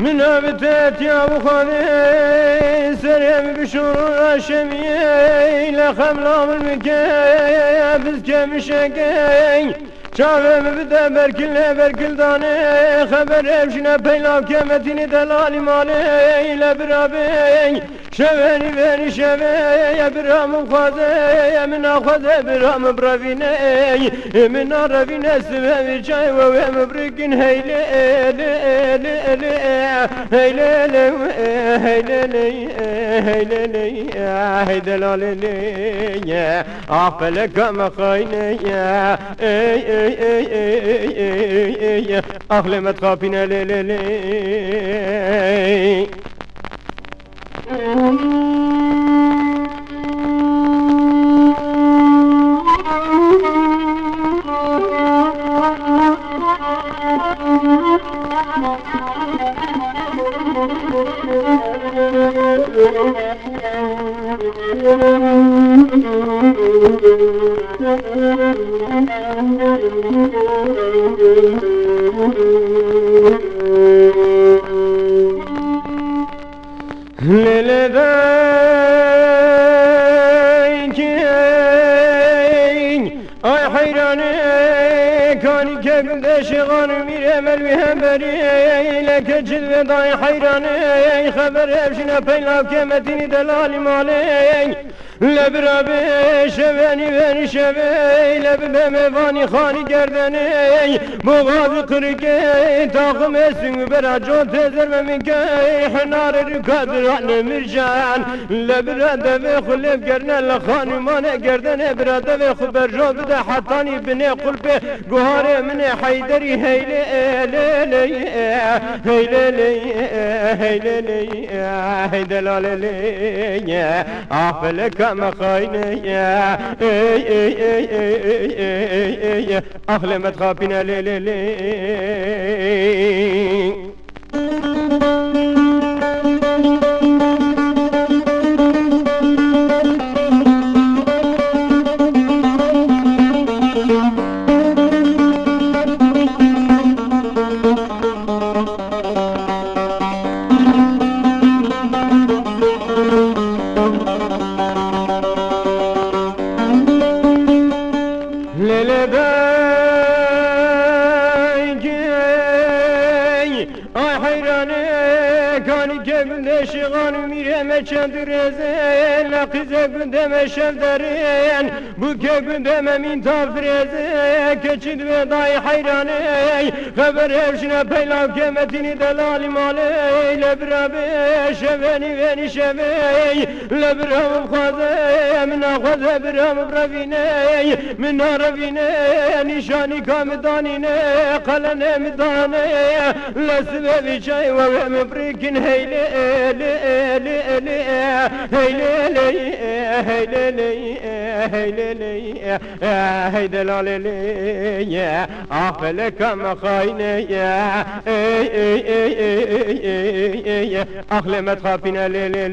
من أبتت يا بخاني سريم بشور شمي لخملا من مكي بزكي مشكي شافم بدا بركل داني خبر ابشنا بيلا كمتيني دلالي مالي لبرابي شواني بني شوي برام خوازي من أخوازي برام برافيني من عرفيني سبب جاي وهم بركن هيلي هيلي هيدلالي أقبلك مخايني أخلي ما تخافين ليلي ay hayrane kani kebde şigan miremel vihemberi leke cilve day hayrane haber evşine peylav kemetini delali maleyn lebirabe şeveni veni şevey lebime mevani khani gerdeni boğazı kırıke takım esin beraco tezerme minke hınarı kadir anne mircan lebirade ve khuleb gernel khani mane gerdene birade ve khuberjo bide hatani bine kulbe guhare mine hayderi heyle heydelale ahfelek مخايني أخلي ما تخافين ليلي ay hayrane kani kebinde şigan mireme çendrezen la kıze gündeme şevderin bu kebinde memin tafreze keçid ve day hayrane haber evşine peylav kemetini delali male lebrabe şeveni veni şevey lebram khaze min khaze bram bravine min arvine nişani kamdanine qalane midane لسبب شيء ومبركن هيلي هيدلالي أقبلك مخايني أخلي ما تخافين ليلي